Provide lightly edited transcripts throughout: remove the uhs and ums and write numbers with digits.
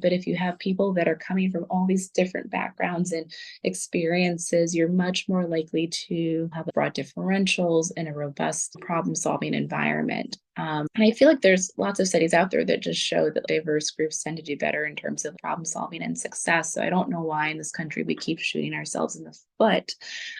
But if you have people that are coming from all these different backgrounds and experiences, you're much more likely to have broad differentials and a robust problem-solving environment. And I feel like there's lots of studies out there that just show that diverse groups tend to do better in terms of problem solving and success. So I don't know why in this country we keep shooting ourselves in the foot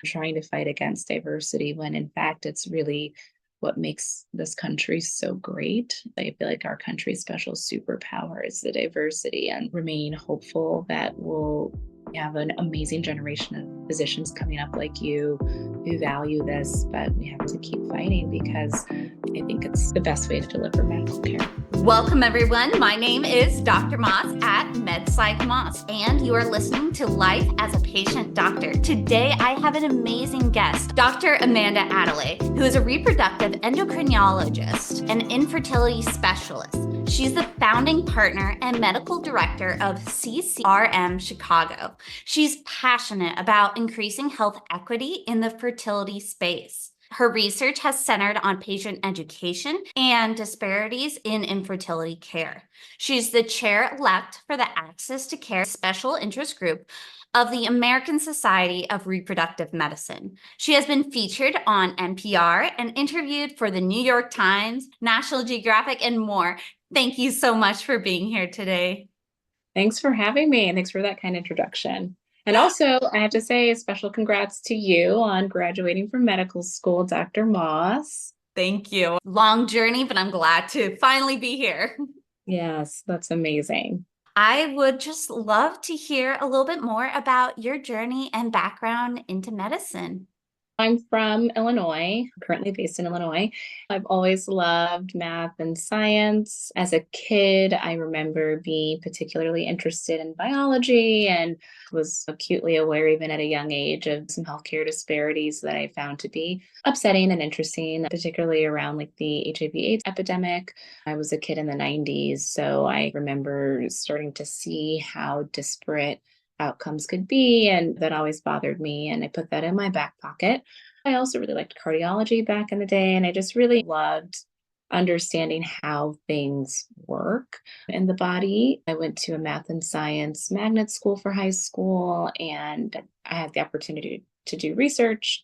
trying to fight against diversity when in fact it's really what makes this country so great. I feel like our country's special superpower is the diversity, and remain hopeful that we'll have an amazing generation of physicians coming up like you who value this, but we have to keep fighting because I think it's the best way to deliver medical care. Welcome, everyone. My name is Dr. Moss at MedPsych Moss, and you are listening to Life as a Patient Doctor. Today, I have an amazing guest, Dr. Amanda Adeleye, who is a reproductive endocrinologist and infertility specialist. She's the founding partner and medical director of CCRM Chicago. She's passionate about increasing health equity in the fertility space. Her research has centered on patient education and disparities in infertility care. She's the chair-elect for the Access to Care Special Interest Group of the American Society of Reproductive Medicine. She has been featured on NPR and interviewed for the New York Times, National Geographic, and more. Thank you so much for being here today. Thanks for having me, and thanks for that kind introduction. And also, I have to say a special congrats to you on graduating from medical school, Dr. Moss. Thank you. Long journey, but I'm glad to finally be here. Yes, that's amazing. I would just love to hear a little bit more about your journey and background into medicine. I'm from Illinois, currently based in Illinois. I've always loved math and science. As a kid, I remember being particularly interested in biology and was acutely aware, even at a young age, of some healthcare disparities that I found to be upsetting and interesting, particularly around like the HIV/AIDS epidemic. I was a kid in the 90s, so I remember starting to see how disparate outcomes could be, and that always bothered me, and I put that in my back pocket. I also really liked cardiology back in the day, and I just really loved understanding how things work in the body. I went to a math and science magnet school for high school, and I had the opportunity to do research.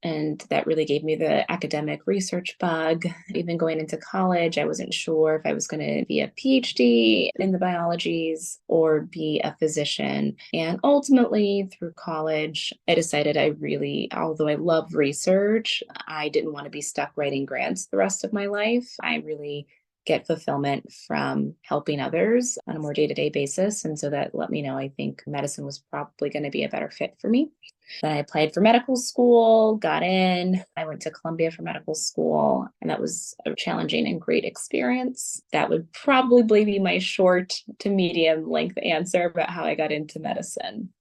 And that really gave me the academic research bug. Even going into college, I wasn't sure if I was going to be a PhD in the biologies or be a physician. And ultimately, through college, I decided although I love research, I didn't want to be stuck writing grants the rest of my life. I really get fulfillment from helping others on a more day-to-day basis. And so that let me know I think medicine was probably going to be a better fit for me. Then I applied for medical school, got in. I went to Columbia for medical school, and that was a challenging and great experience. That would probably be my short to medium length answer about how I got into medicine.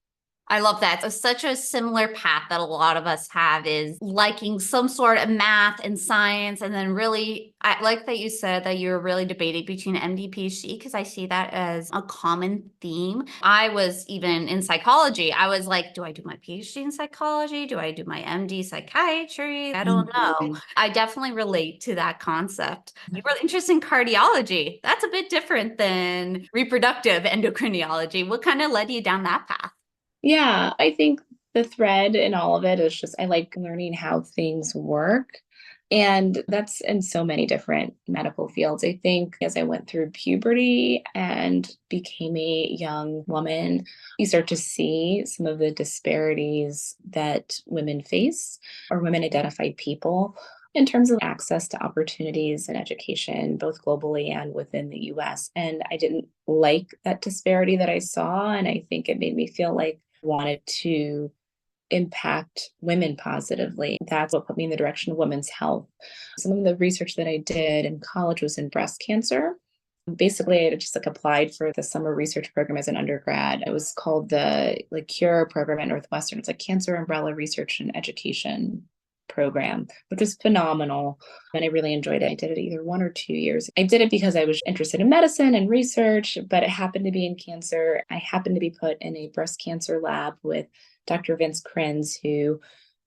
I love that. It's such a similar path that a lot of us have, is liking some sort of math and science. And then really, I like that you said that you were really debating between MD, PhD, because I see that as a common theme. I was even in psychology. I was like, do I do my PhD in psychology? Do I do my MD psychiatry? I don't know. I definitely relate to that concept. You were interested in cardiology. That's a bit different than reproductive endocrinology. What kind of led you down that path? Yeah, I think the thread in all of it is just I like learning how things work. And that's in so many different medical fields. I think as I went through puberty and became a young woman, you start to see some of the disparities that women face, or women identified people, in terms of access to opportunities and education, both globally and within the US. And I didn't like that disparity that I saw. And I think it made me feel like I wanted to impact women positively. That's what put me in the direction of women's health. Some of the research that I did in college was in breast cancer. Basically, I just applied for the summer research program as an undergrad. It was called the CURE program at Northwestern. It's a cancer umbrella research and education program, which was phenomenal. And I really enjoyed it. I did it either 1 or 2 years. I did it because I was interested in medicine and research, but it happened to be in cancer. I happened to be put in a breast cancer lab with Dr. Vince Krenz, who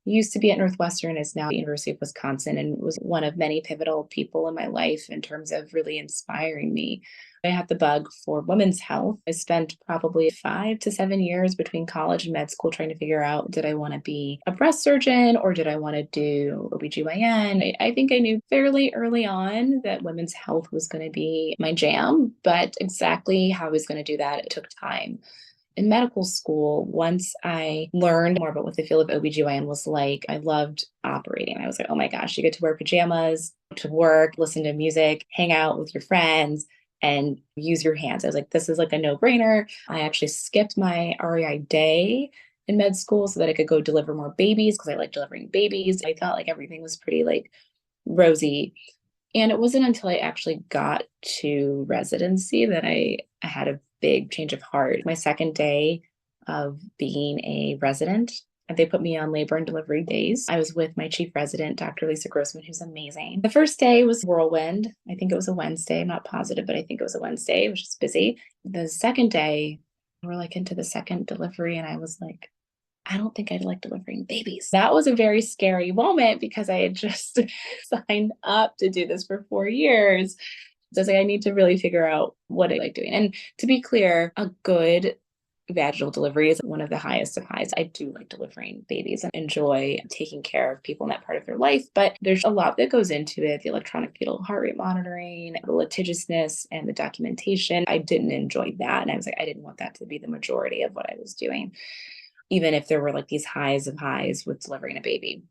used to be at Northwestern, is now at the University of Wisconsin, and was one of many pivotal people in my life in terms of really inspiring me. I had the bug for women's health. I spent probably 5 to 7 years between college and med school trying to figure out, did I want to be a breast surgeon or did I want to do OBGYN? I think I knew fairly early on that women's health was going to be my jam, but exactly how I was going to do that, it took time. In medical school, once I learned more about what the field of OBGYN was like, I loved operating. I was like, oh my gosh, you get to wear pajamas to work, listen to music, hang out with your friends, and use your hands. I was like, this is like a no-brainer. I actually skipped my REI day in med school so that I could go deliver more babies because I like delivering babies. I felt like everything was pretty like rosy. And it wasn't until I actually got to residency that I had a big change of heart. My second day of being a resident, they put me on labor and delivery days. I was with my chief resident, Dr. Lisa Grossman, who's amazing. The first day was whirlwind. I think it was a Wednesday. I'm not positive, but I think it was a Wednesday. It was just busy. The second day, we're like into the second delivery, and I was like, I don't think I'd like delivering babies. That was a very scary moment because I had just signed up to do this for 4 years. So I was like, I need to really figure out what I like doing. And to be clear, a good vaginal delivery is one of the highest of highs. I do like delivering babies and enjoy taking care of people in that part of their life, but there's a lot that goes into it. The electronic fetal heart rate monitoring, the litigiousness, and the documentation. I didn't enjoy that. And I was like, I didn't want that to be the majority of what I was doing, even if there were like these highs of highs with delivering a baby.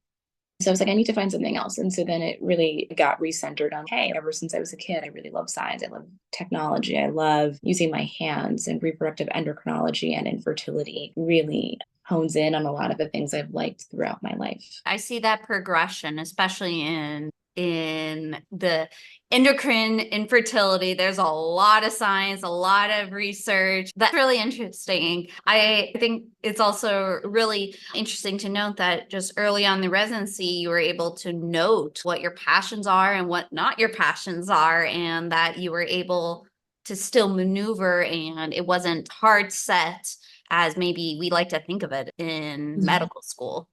So I was like, I need to find something else. And so then it really got recentered on, hey, ever since I was a kid, I really love science. I love technology. I love using my hands, and reproductive endocrinology and infertility really hones in on a lot of the things I've liked throughout my life. I see that progression, especially in the endocrine infertility. There's a lot of science, a lot of research. That's really interesting. I think it's also really interesting to note that just early on in the residency, you were able to note what your passions are and what not your passions are, and that you were able to still maneuver, and it wasn't hard set as maybe we like to think of it in medical school.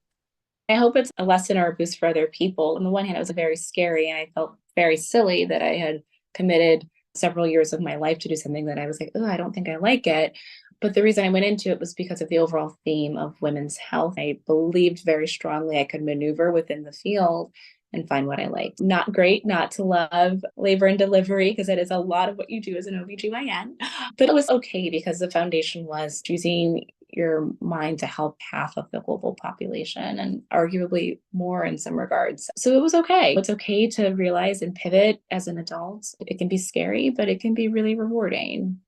I hope it's a lesson or a boost for other people. On the one hand, it was very scary, and I felt very silly that I had committed several years of my life to do something that I was like, oh, I don't think I like it. But the reason I went into it was because of the overall theme of women's health. I believed very strongly I could maneuver within the field and find what I liked. Not great not to love labor and delivery, because it is a lot of what you do as an OBGYN. But it was okay because the foundation was using your mind to help half of the global population, and arguably more in some regards. So it was okay. It's okay to realize and pivot as an adult. It can be scary, but it can be really rewarding.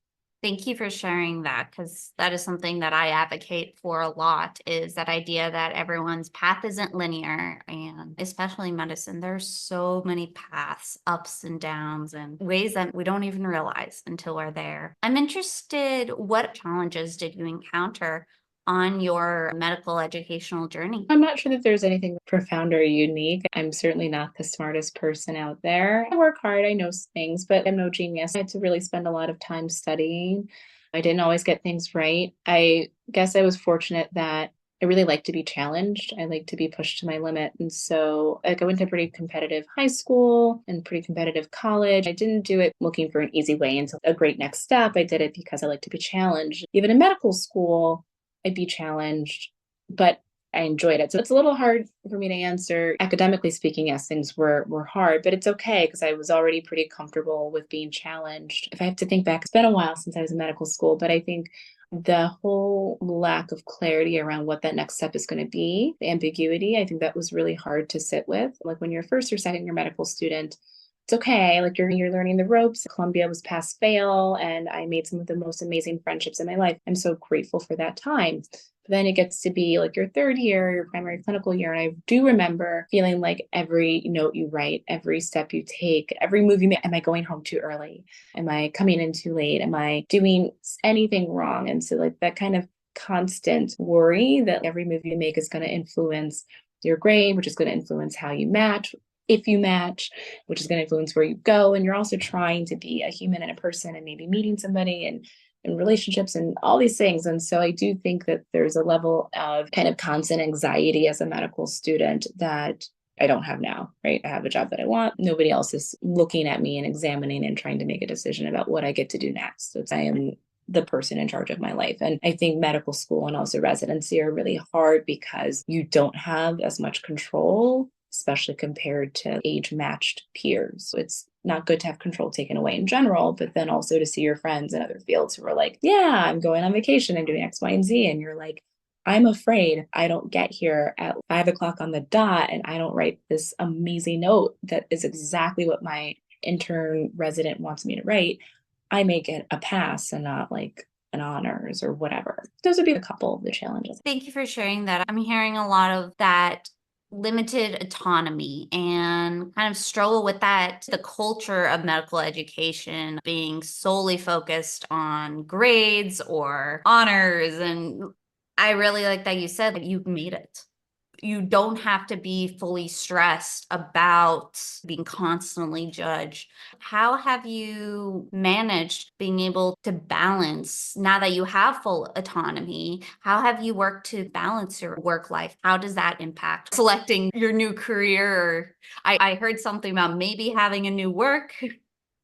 Thank you for sharing that, because that is something that I advocate for a lot, is that idea that everyone's path isn't linear, and especially medicine, there's so many paths, ups and downs, and ways that we don't even realize until we're there. I'm interested, what challenges did you encounter on your medical educational journey? I'm not sure that there's anything profound or unique. I'm certainly not the smartest person out there. I work hard, I know things, but I'm no genius. I had to really spend a lot of time studying. I didn't always get things right. I guess I was fortunate that I really like to be challenged. I like to be pushed to my limit. And so I went to pretty competitive high school and pretty competitive college. I didn't do it looking for an easy way into a great next step. I did it because I like to be challenged. Even in medical school, I'd be challenged, but I enjoyed it. So it's a little hard for me to answer. Academically speaking, yes, things were hard, but it's okay because I was already pretty comfortable with being challenged. If I have to think back, it's been a while since I was in medical school, but I think the whole lack of clarity around what that next step is going to be, the ambiguity, I think that was really hard to sit with. Like when you're first or second year medical student, it's okay. Like you're learning the ropes. Columbia was pass fail, and I made some of the most amazing friendships in my life. I'm so grateful for that time. But then it gets to be like your third year, your primary clinical year. And I do remember feeling like every note you write, every step you take, every move you make, am I going home too early? Am I coming in too late? Am I doing anything wrong? And so like that kind of constant worry that every move you make is going to influence your grade, which is going to influence how you match, if you match, which is going to influence where you go. And you're also trying to be a human and a person and maybe meeting somebody and and relationships and all these things. And so I do think that there's a level of kind of constant anxiety as a medical student that I don't have now, right? I have a job that I want. Nobody else is looking at me and examining and trying to make a decision about what I get to do next. I am the person in charge of my life. And I think medical school and also residency are really hard because you don't have as much control, especially compared to age-matched peers. So it's not good to have control taken away in general, but then also to see your friends in other fields who are like, yeah, I'm going on vacation, I'm doing X, Y, and Z. And you're like, I'm afraid I don't get here at 5 o'clock on the dot and I don't write this amazing note that is exactly what my intern resident wants me to write. I may get a pass and not like an honors or whatever. Those would be a couple of the challenges. Thank you for sharing that. I'm hearing a lot of that limited autonomy and kind of struggle with that, the culture of medical education being solely focused on grades or honors. And I really like that you said that you made it. You don't have to be fully stressed about being constantly judged. How have you managed being able to balance now that you have full autonomy? How have you worked to balance your work life? How does that impact selecting your new career? I heard something about maybe having a new work.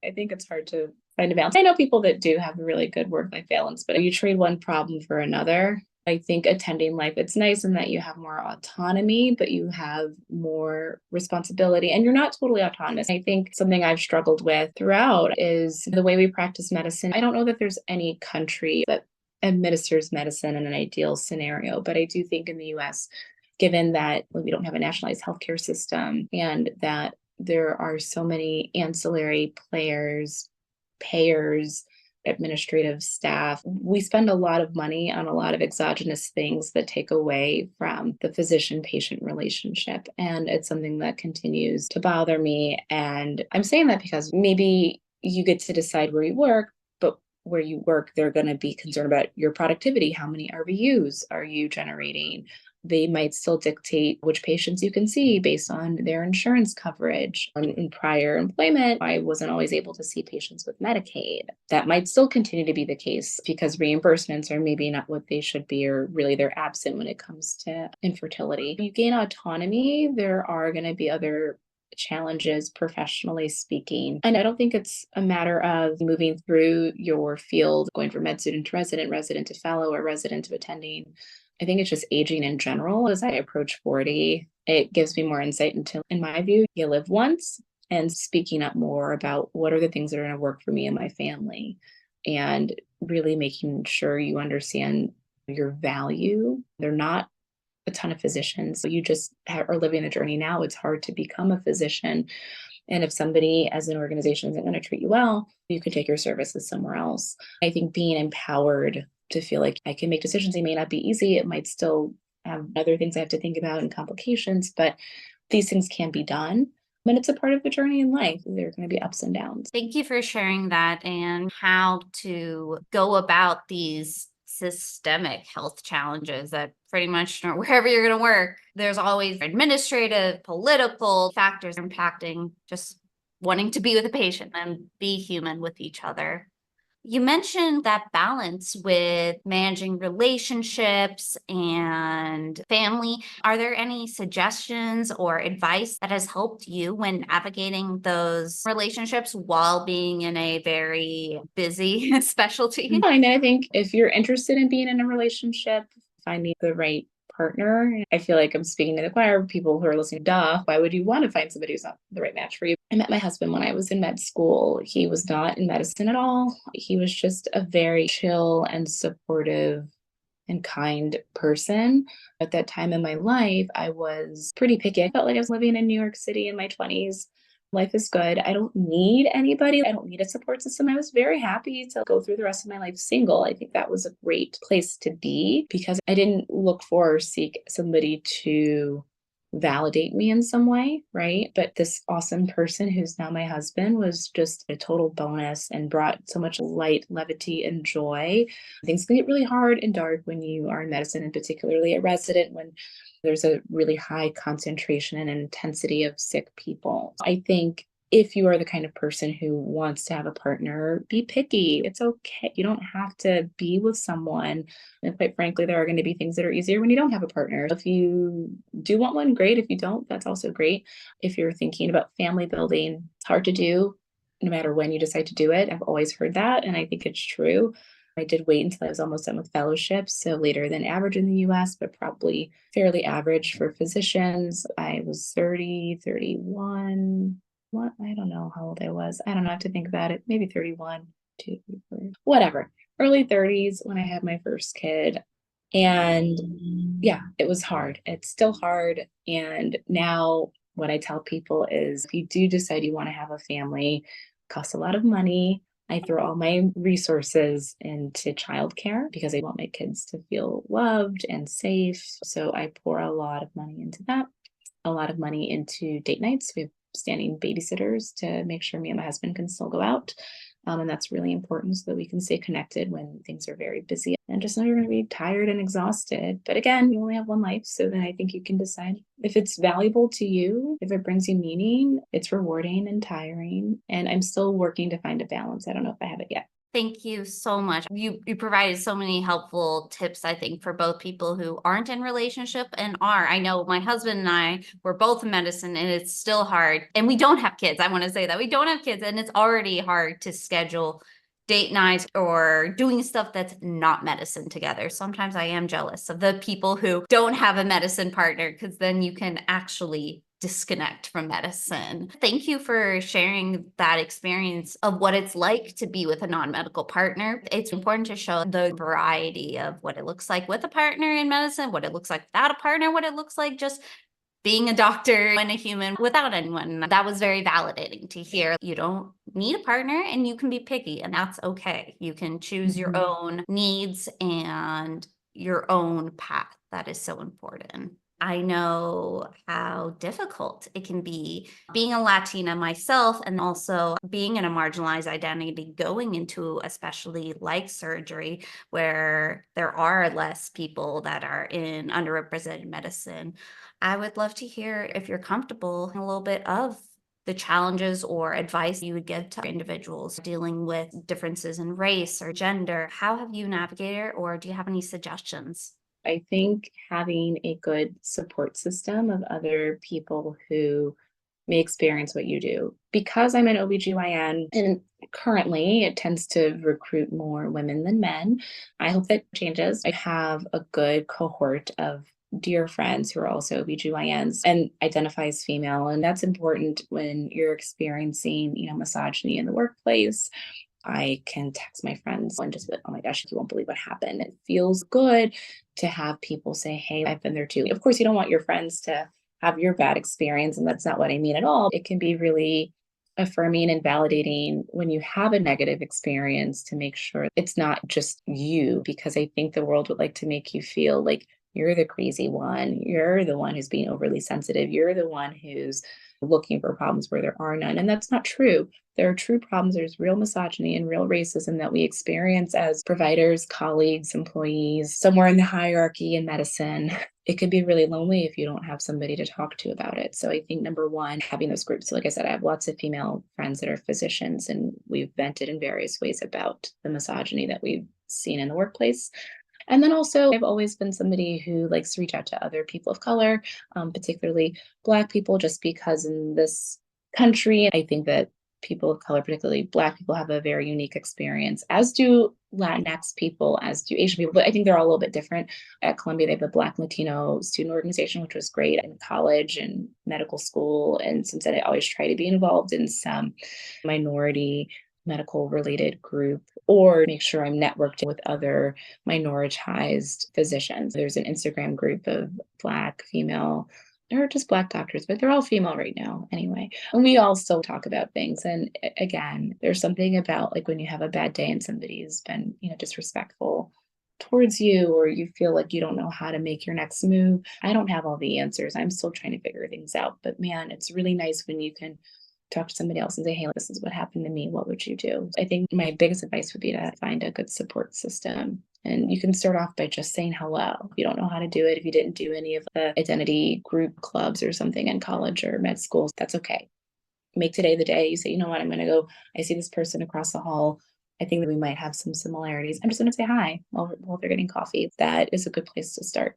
I think it's hard to find a balance. I know people that do have a really good work-life balance, but you trade one problem for another. I think attending life, it's nice in that you have more autonomy, but you have more responsibility and you're not totally autonomous. I think something I've struggled with throughout is the way we practice medicine. I don't know that there's any country that administers medicine in an ideal scenario, but I do think in the US, given that we don't have a nationalized healthcare system and that there are so many ancillary players, payers, administrative staff. We spend a lot of money on a lot of exogenous things that take away from the physician-patient relationship. And it's something that continues to bother me. And I'm saying that because maybe you get to decide where you work, but where you work, they're going to be concerned about your productivity. How many RVUs are you generating? They might still dictate which patients you can see based on their insurance coverage. In prior employment, I wasn't always able to see patients with Medicaid. That might still continue to be the case because reimbursements are maybe not what they should be, or really they're absent when it comes to infertility. You gain autonomy, there are going to be other challenges professionally speaking. And I don't think it's a matter of moving through your field, going from med student to resident, resident to fellow, or resident to attending. I think it's just aging in general. As I approach 40, it gives me more insight into, in my view, you live once, and speaking up more about what are the things that are going to work for me and my family, and really making sure you understand your value. They're not a ton of physicians. So you just are living the journey now. It's hard to become a physician. And if somebody as an organization isn't going to treat you well, you can take your services somewhere else. I think being empowered to feel like I can make decisions. They may not be easy. It might still have other things I have to think about and complications, but these things can be done. And it's a part of the journey in life. There are going to be ups and downs. Thank you for sharing that and how to go about these systemic health challenges that pretty much wherever you're going to work, there's always administrative, political factors impacting just wanting to be with a patient and be human with each other. You mentioned that balance with managing relationships and family. Are there any suggestions or advice that has helped you when navigating those relationships while being in a very busy specialty? I mean, I think if you're interested in being in a relationship, finding the right partner. I feel like I'm speaking to the choir, people who are listening, duh, why would you want to find somebody who's not the right match for you? I met my husband when I was in med school. He was not in medicine at all. He was just a very chill and supportive and kind person. At that time in my life, I was pretty picky. I felt like I was living in New York City in my 20s. Life is good. I don't need anybody. I don't need a support system. I was very happy to go through the rest of my life single. I think that was a great place to be because I didn't look for or seek somebody to validate me in some way, right? But this awesome person who's now my husband was just a total bonus and brought so much light, levity, and joy. Things can get really hard and dark when you are in medicine, and particularly a resident when there's a really high concentration and intensity of sick people. I think if you are the kind of person who wants to have a partner, be picky. It's okay. You don't have to be with someone. And quite frankly, there are going to be things that are easier when you don't have a partner. If you do want one, great. If you don't, that's also great. If you're thinking about family building, it's hard to do no matter when you decide to do it. I've always heard that, and I think it's true. I did wait until I was almost done with fellowship, so later than average in the US, but probably fairly average for physicians. I was 30, 31. What? I don't know how old I was. I don't know. I have to think about it. Maybe 31, 2, 3, 4, whatever. Early 30s when I had my first kid. And yeah, it was hard. It's still hard. And now what I tell people is if you do decide you want to have a family, it costs a lot of money. I throw all my resources into childcare because I want my kids to feel loved and safe. So I pour a lot of money into that, a lot of money into date nights. We have standing babysitters to make sure me and my husband can still go out. And that's really important so that we can stay connected when things are very busy and just know you're going to be tired and exhausted. But again, you only have one life. So then I think you can decide if it's valuable to you, if it brings you meaning, it's rewarding and tiring. And I'm still working to find a balance. I don't know if I have it yet. Thank you so much. You provided so many helpful tips, I think, for both people who aren't in relationship and are. I know my husband and I were both in medicine, and it's still hard. And we don't have kids. I want to say that we don't have kids, and it's already hard to schedule date nights or doing stuff that's not medicine together. Sometimes I am jealous of the people who don't have a medicine partner, because then you can actually disconnect from medicine. Thank you for sharing that experience of what it's like to be with a non-medical partner. It's important to show the variety of what it looks like with a partner in medicine, what it looks like without a partner, what it looks like just being a doctor and a human without anyone. That was very validating to hear. You don't need a partner and you can be picky, and that's okay. You can choose your own needs and your own path. That is so important. I know how difficult it can be being a Latina myself, and also being in a marginalized identity going into a specialty like surgery where there are less people that are in underrepresented medicine. I would love to hear, if you're comfortable, a little bit of the challenges or advice you would give to individuals dealing with differences in race or gender. How have you navigated, or do you have any suggestions? I think having a good support system of other people who may experience what you do. Because I'm an OBGYN and currently it tends to recruit more women than men. I hope that changes. I have a good cohort of dear friends who are also OBGYNs and identify as female. And that's important when you're experiencing, misogyny in the workplace. I can text my friends and just be like, oh my gosh, you won't believe what happened. It feels good to have people say, hey, I've been there too. Of course, you don't want your friends to have your bad experience, and that's not what I mean at all. It can be really affirming and validating when you have a negative experience to make sure it's not just you, because I think the world would like to make you feel like you're the crazy one. You're the one who's being overly sensitive. You're the one who's looking for problems where there are none. And that's not true. There are true problems. There's real misogyny and real racism that we experience as providers, colleagues, employees, somewhere in the hierarchy in medicine. It can be really lonely if you don't have somebody to talk to about it. So I think number one, having those groups. So like I said, I have lots of female friends that are physicians, and we've vented in various ways about the misogyny that we've seen in the workplace. And then also, I've always been somebody who likes to reach out to other people of color, particularly Black people, just because in this country, I think that people of color, particularly Black people, have a very unique experience, as do Latinx people, as do Asian people. But I think they're all a little bit different. At Columbia, they have a Black Latino student organization, which was great in college and medical school. And since then, I always try to be involved in some minority medical related group, or make sure I'm networked with other minoritized physicians. There's an Instagram group of Black, female, or just Black doctors, but they're all female right now anyway. And we all still talk about things. And again, there's something about like when you have a bad day and somebody's been, disrespectful towards you, or you feel like you don't know how to make your next move. I don't have all the answers. I'm still trying to figure things out. But man, it's really nice when you can talk to somebody else and say, hey, this is what happened to me. What would you do? I think my biggest advice would be to find a good support system. And you can start off by just saying hello. If you don't know how to do it, if you didn't do any of the identity group clubs or something in college or med school, that's okay. make today the day. You say, you know what, I'm going to go, I see this person across the hall. I think that we might have some similarities. I'm just going to say hi while they're getting coffee. That is a good place to start.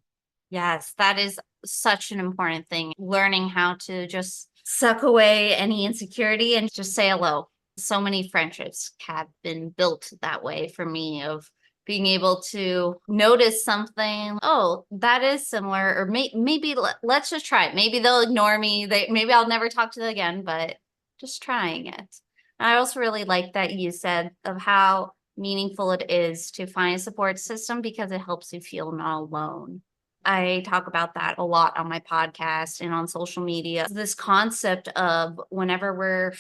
Yes, that is such an important thing. Learning how to just suck away any insecurity and just say hello. So many friendships have been built that way for me, of being able to notice something. Oh, that is similar. Or maybe let's just try it. Maybe they'll ignore me. Maybe I'll never talk to them again, but just trying it. I also really like that you said of how meaningful it is to find a support system because it helps you feel not alone. I talk about that a lot on my podcast and on social media. This concept of whenever we're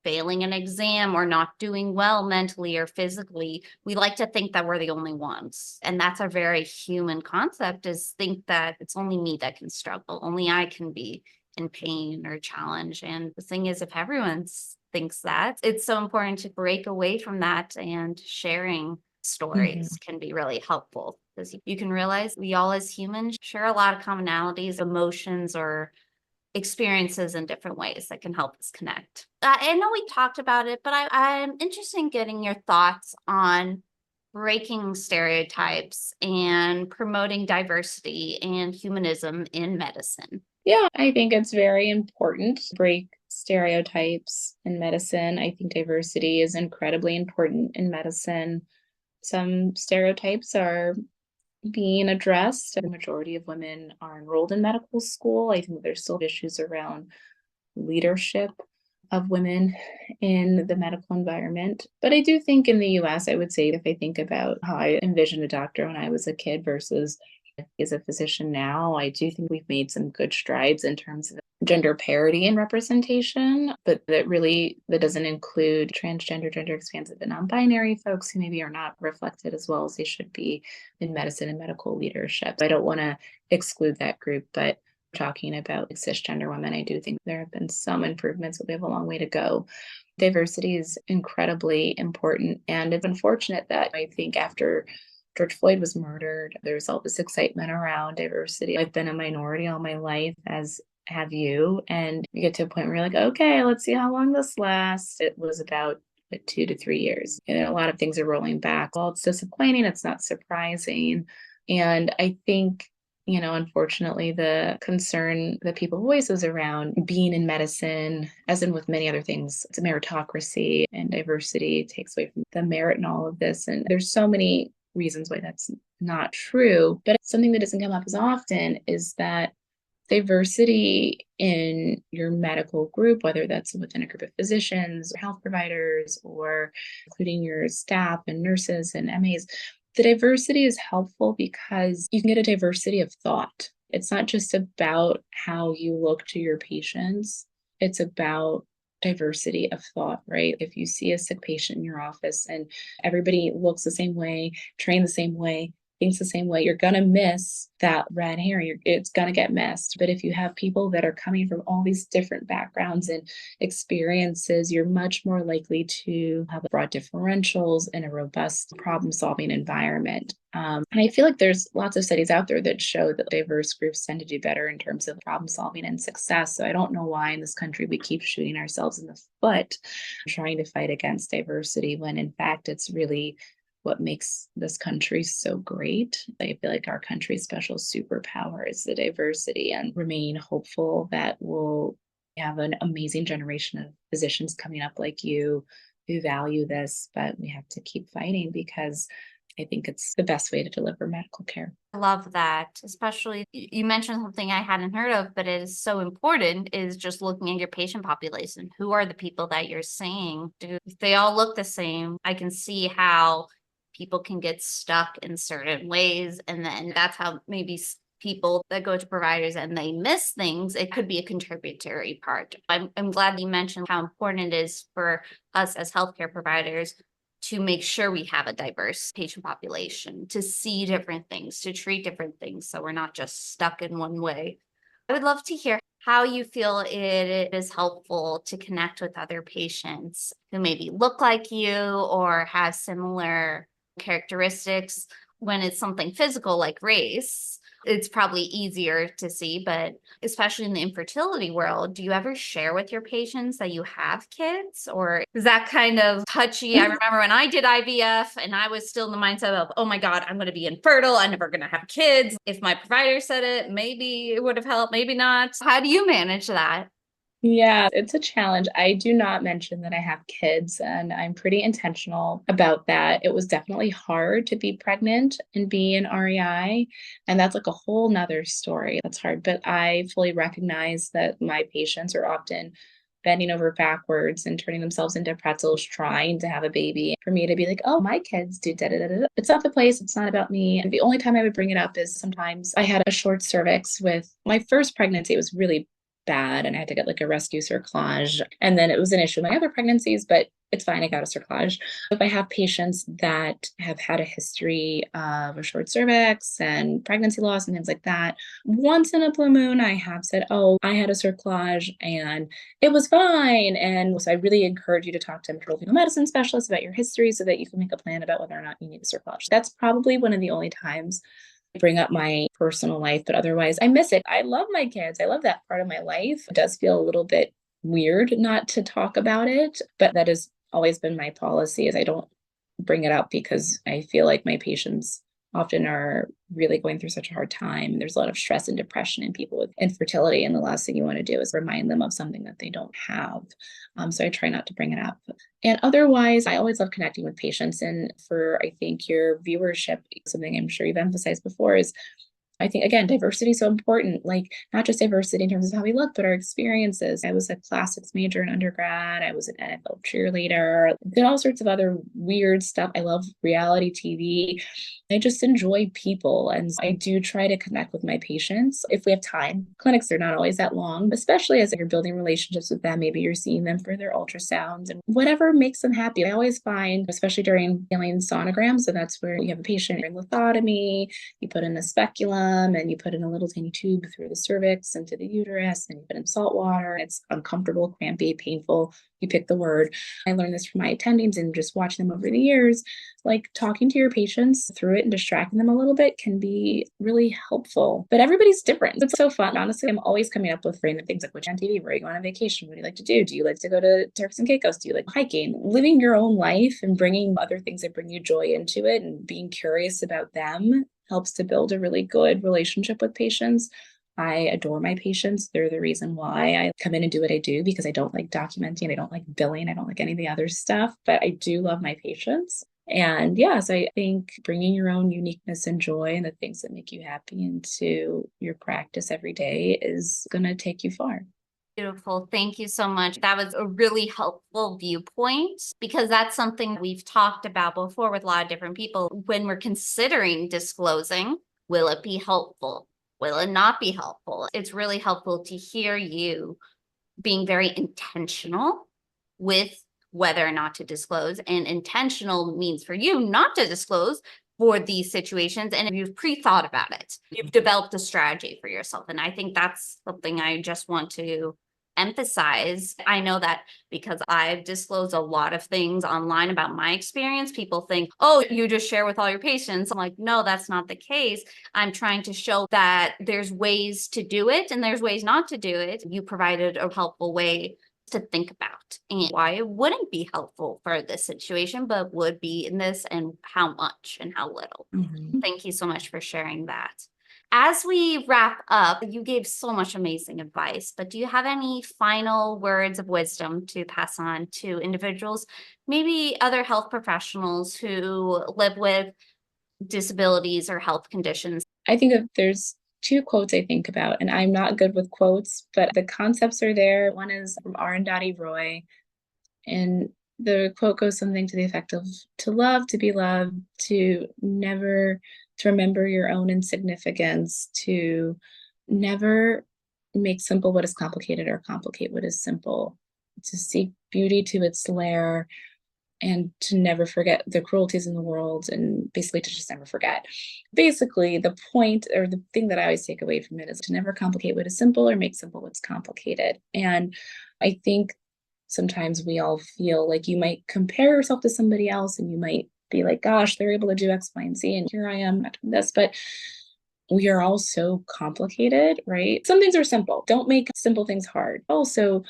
failing an exam or not doing well mentally or physically, we like to think that we're the only ones. And that's a very human concept, is think that it's only me that can struggle, only I can be in pain or challenge. And the thing is, if everyone thinks that, it's so important to break away from that, and sharing stories can be really helpful, because you can realize we all as humans share a lot of commonalities, emotions, or experiences in different ways that can help us connect. I know we talked about it, but I'm interested in getting your thoughts on breaking stereotypes and promoting diversity and humanism in medicine. Yeah, I think it's very important to break stereotypes in medicine. I think diversity is incredibly important in medicine. Some stereotypes are being addressed. The majority of women are enrolled in medical school. I think there's still issues around leadership of women in the medical environment. But I do think in the US, I would say, if I think about how I envisioned a doctor when I was a kid versus as a physician now, I do think we've made some good strides in terms of gender parity and representation, but that doesn't include transgender, gender expansive, and non-binary folks who maybe are not reflected as well as they should be in medicine and medical leadership. I don't want to exclude that group, but talking about cisgender women, I do think there have been some improvements, but we have a long way to go. Diversity is incredibly important, and it's unfortunate that I think after George Floyd was murdered, there's all this excitement around diversity. I've been a minority all my life, as have you, and you get to a point where you're like, okay, let's see how long this lasts. It was about 2 to 3 years, and a lot of things are rolling back. Well, it's disappointing, it's not surprising, and I think, unfortunately, the concern that people voices around being in medicine, as in with many other things, it's a meritocracy, and diversity takes away from the merit in all of this. And there's so many reasons why that's not true. But something that doesn't come up as often is that diversity in your medical group, whether that's within a group of physicians, or health providers, or including your staff and nurses and MAs, the diversity is helpful because you can get a diversity of thought. It's not just about how you look to your patients, it's about diversity of thought, right? If you see a sick patient in your office and everybody looks the same way, trained the same way, thinks the same way, you're going to miss that red herring. It's going to get missed. But if you have people that are coming from all these different backgrounds and experiences, you're much more likely to have broad differentials and a robust problem-solving environment. And I feel like there's lots of studies out there that show that diverse groups tend to do better in terms of problem solving and success. So I don't know why in this country we keep shooting ourselves in the foot trying to fight against diversity, when in fact it's really what makes this country so great. I feel like our country's special superpower is the diversity, and remain hopeful that we'll have an amazing generation of physicians coming up like you who value this, but we have to keep fighting because I think it's the best way to deliver medical care. I love that. Especially you mentioned something I hadn't heard of, but it is so important, is just looking at your patient population. Who are the people that you're seeing? If they all look the same, I can see how people can get stuck in certain ways. And then that's how maybe people that go to providers and they miss things, it could be a contributory part. I'm glad you mentioned how important it is for us as healthcare providers to make sure we have a diverse patient population, to see different things, to treat different things, so we're not just stuck in one way. I would love to hear how you feel it is helpful to connect with other patients who maybe look like you or have similar characteristics when it's something physical like race, It's probably easier to see, but especially in the infertility world, do you ever share with your patients that you have kids, or is that kind of touchy? I remember when I did IVF and I was still in the mindset of, oh my God, I'm going to be infertile. I'm never going to have kids. If my provider said it, maybe it would have helped, maybe not. How do you manage that? Yeah, it's a challenge. I do not mention that I have kids, and I'm pretty intentional about that. It was definitely hard to be pregnant and be an REI, and that's like a whole nother story. That's hard, but I fully recognize that my patients are often bending over backwards and turning themselves into pretzels trying to have a baby. For me to be like, oh, my kids do da da da da. It's not the place. It's not about me. And the only time I would bring it up is sometimes I had a short cervix with my first pregnancy. It was really bad and I had to get like a rescue cerclage. And then it was an issue with my other pregnancies, but it's fine. I got a cerclage. If I have patients that have had a history of a short cervix and pregnancy loss and things like that, once in a blue moon, I have said, oh, I had a cerclage and it was fine. And so I really encourage you to talk to a maternal fetal medicine specialist about your history so that you can make a plan about whether or not you need a cerclage. That's probably one of the only times bring up my personal life, but otherwise I miss it. I love my kids. I love that part of my life. It does feel a little bit weird not to talk about it, but that has always been my policy is I don't bring it up because I feel like my patients often are really going through such a hard time. There's a lot of stress and depression in people with infertility. And the last thing you want to do is remind them of something that they don't have. So I try not to bring it up. And otherwise, I always love connecting with patients. And for, I think, your viewership, something I'm sure you've emphasized before is I think, again, diversity is so important, like not just diversity in terms of how we look, but our experiences. I was a classics major in undergrad. I was an NFL cheerleader, did all sorts of other weird stuff. I love reality TV. I just enjoy people. And I do try to connect with my patients if we have time. Clinics are not always that long, especially as you're building relationships with them. Maybe you're seeing them for their ultrasounds and whatever makes them happy. I always find, especially during feeling sonograms, so that's where you have a patient in lithotomy, you put in a speculum and you put in a little tiny tube through the cervix into the uterus and you put in salt water. It's uncomfortable, crampy, painful. You pick the word. I learned this from my attendings and just watching them over the years. Like talking to your patients through it and distracting them a little bit can be really helpful. But everybody's different. It's so fun. Honestly, I'm always coming up with random things like which on TV, where are you going on vacation? What do you like to do? Do you like to go to Turks and Caicos? Do you like hiking? Living your own life and bringing other things that bring you joy into it and being curious about them helps to build a really good relationship with patients. I adore my patients. They're the reason why I come in and do what I do because I don't like documenting. I don't like billing. I don't like any of the other stuff, but I do love my patients. And yes, I think bringing your own uniqueness and joy and the things that make you happy into your practice every day is going to take you far. Beautiful. Thank you so much. That was a really helpful viewpoint because that's something we've talked about before with a lot of different people. When we're considering disclosing, will it be helpful? Will it not be helpful? It's really helpful to hear you being very intentional with whether or not to disclose. And intentional means for you not to disclose for these situations. And you've pre-thought about it. You've developed a strategy for yourself. And I think that's something I just want to emphasize. I know that because I've disclosed a lot of things online about my experience, people think, oh, you just share with all your patients. I'm like, no, that's not the case. I'm trying to show that there's ways to do it and there's ways not to do it. You provided a helpful way to think about and why it wouldn't be helpful for this situation, but would be in this and how much and how little. Mm-hmm. Thank you so much for sharing that. As we wrap up, you gave so much amazing advice, but do you have any final words of wisdom to pass on to individuals, maybe other health professionals who live with disabilities or health conditions? I think that there's two quotes I think about, and I'm not good with quotes, but the concepts are there. One is from Arundhati Roy, and the quote goes something to the effect of to love, to be loved, to never, to remember your own insignificance, to never make simple what is complicated or complicate what is simple, to seek beauty to its lair, and to never forget the cruelties in the world, and basically to just never forget. Basically, the point or the thing that I always take away from it is to never complicate what is simple or make simple what's complicated. And I think sometimes we all feel like you might compare yourself to somebody else and you might be like, gosh, they're able to do X, Y, and Z, and here I am not doing this. But we are all so complicated, right? Some things are simple. Don't make simple things hard. Also,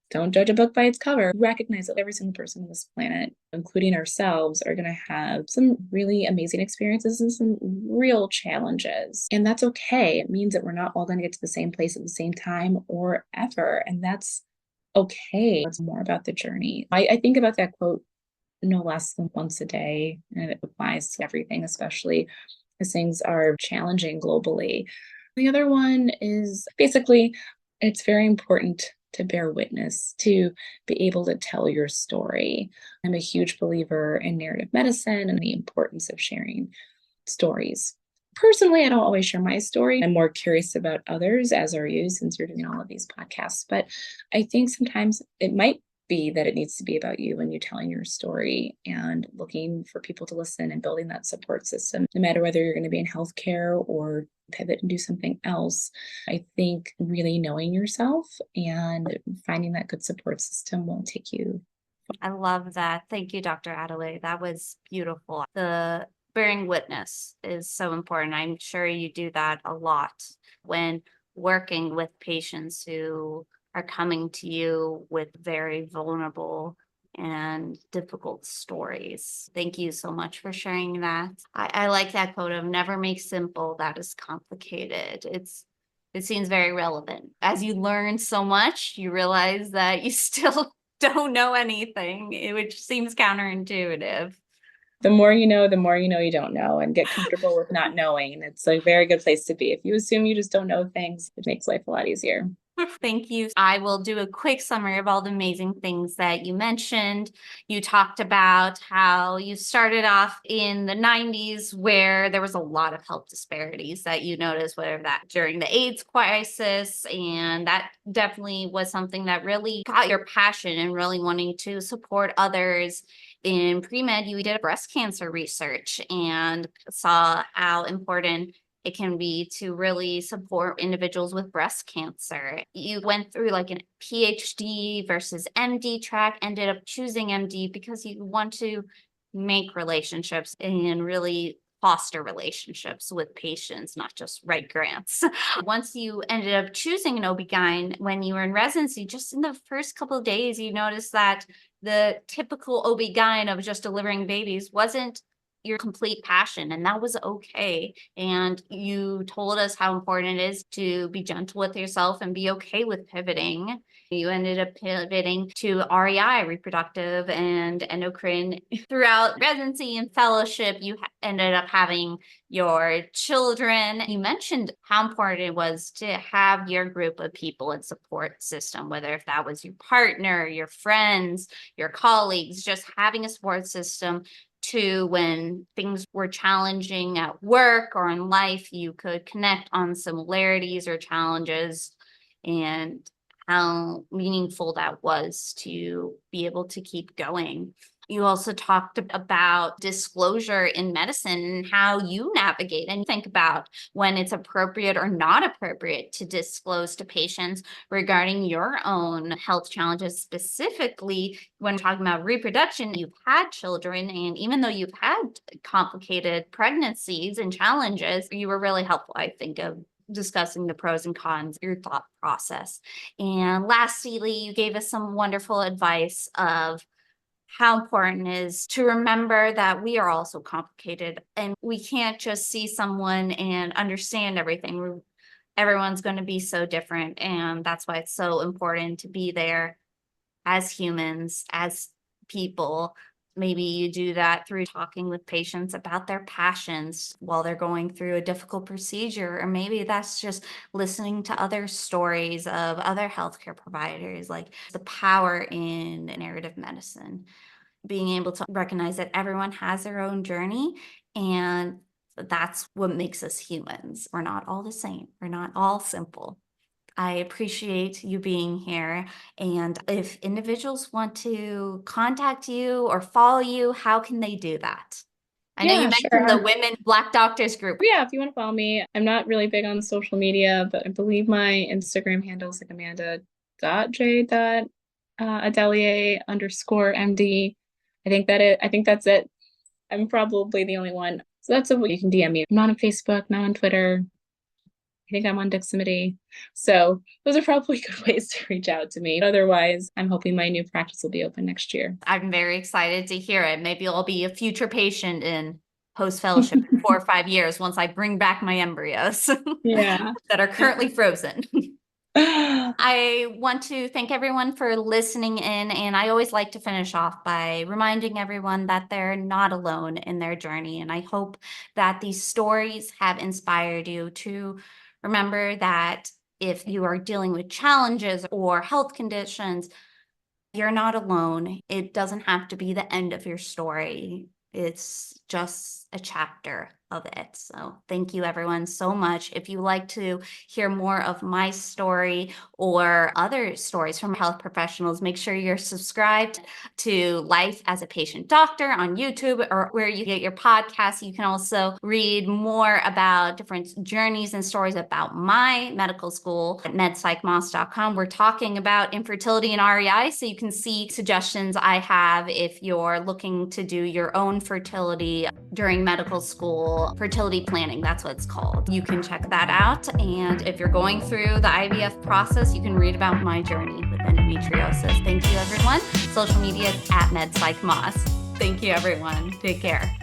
don't judge a book by its cover. Recognize that every single person on this planet, including ourselves, are going to have some really amazing experiences and some real challenges. And that's okay. It means that we're not all going to get to the same place at the same time or ever. And that's okay. It's more about the journey. I think about that quote no less than once a day, and it applies to everything, especially as things are challenging globally. The other one is basically it's very important to bear witness, to be able to tell your story. I'm a huge believer in narrative medicine and the importance of sharing stories. Personally, I don't always share my story. I'm more curious about others, as are you, since you're doing all of these podcasts. But I think sometimes it might be that it needs to be about you and you telling your story and looking for people to listen and building that support system, no matter whether you're going to be in healthcare or pivot and do something else. I think really knowing yourself and finding that good support system will take you. I love that. Thank you, Dr. Adelaide. That was beautiful. The bearing witness is so important. I'm sure you do that a lot when working with patients who are coming to you with very vulnerable and difficult stories. Thank you so much for sharing that. I like that quote of never make simple that is complicated. It seems very relevant. As you learn so much, you realize that you still don't know anything, which seems counterintuitive. The more you know you don't know, and get comfortable with not knowing. It's a very good place to be. If you assume you just don't know things, it makes life a lot easier. Thank you. I will do a quick summary of all the amazing things that you mentioned. You talked about how you started off in the 90s where there was a lot of health disparities that you noticed, whether that during the AIDS crisis. And that definitely was something that really got your passion and really wanting to support others. In pre-med, you did breast cancer research and saw how important it can be to really support individuals with breast cancer. You went through like a PhD versus MD track, ended up choosing MD because you want to make relationships and really foster relationships with patients, not just write grants. Once you ended up choosing an OB-GYN when you were in residency, just in the first couple of days, you noticed that the typical OB-GYN of just delivering babies wasn't your complete passion, and that was okay. And you told us how important it is to be gentle with yourself and be okay with pivoting. You ended up pivoting to REI, reproductive and endocrine. Throughout residency and fellowship, you ended up having your children. You mentioned how important it was to have your group of people and support system, whether if that was your partner, your friends, your colleagues, just having a support system to when things were challenging at work or in life, you could connect on similarities or challenges, and how meaningful that was to be able to keep going. You also talked about disclosure in medicine and how you navigate and think about when it's appropriate or not appropriate to disclose to patients regarding your own health challenges. Specifically, when talking about reproduction, you've had children, and even though you've had complicated pregnancies and challenges, you were really helpful, I think, of discussing the pros and cons, your thought process. And lastly, you gave us some wonderful advice of how important it is to remember that we are also complicated and we can't just see someone and understand everything. Everyone's going to be so different. And that's why it's so important to be there as humans, as people. Maybe you do that through talking with patients about their passions while they're going through a difficult procedure, or maybe that's just listening to other stories of other healthcare providers, like the power in narrative medicine, being able to recognize that everyone has their own journey, and that's what makes us humans. We're not all the same. We're not all simple. I appreciate you being here. And if individuals want to contact you or follow you, how can they do that? I know you mentioned the Women Black Doctors group. Yeah, if you want to follow me, I'm not really big on social media, but I believe my Instagram handle is like Amanda.j.Adeleye_MD. I think that's it. I'm probably the only one. So that's what you can DM me. I'm not on Facebook, not on Twitter. think I'm on dexamethasone. So those are probably good ways to reach out to me. Otherwise, I'm hoping my new practice will be open next year. I'm very excited to hear it. Maybe I'll be a future patient in post-fellowship in 4 or 5 years once I bring back my embryos Yeah. that are currently frozen. I want to thank everyone for listening in, and I always like to finish off by reminding everyone that they're not alone in their journey. And I hope that these stories have inspired you to remember that if you are dealing with challenges or health conditions, you're not alone. It doesn't have to be the end of your story. It's just a chapter of it. So thank you everyone so much. If you like to hear more of my story or other stories from health professionals, make sure you're subscribed to Life as a Patient Doctor on YouTube or where you get your podcasts. You can also read more about different journeys and stories about my medical school at medpsychmoss.com. We're talking about infertility and REI, so you can see suggestions I have if you're looking to do your own fertility during medical school. Fertility planning, that's what it's called. You can check that out. And if you're going through the IVF process, you can read about my journey with endometriosis. Thank you, everyone. Social media is at medpsychmoss. Thank you, everyone. Take care.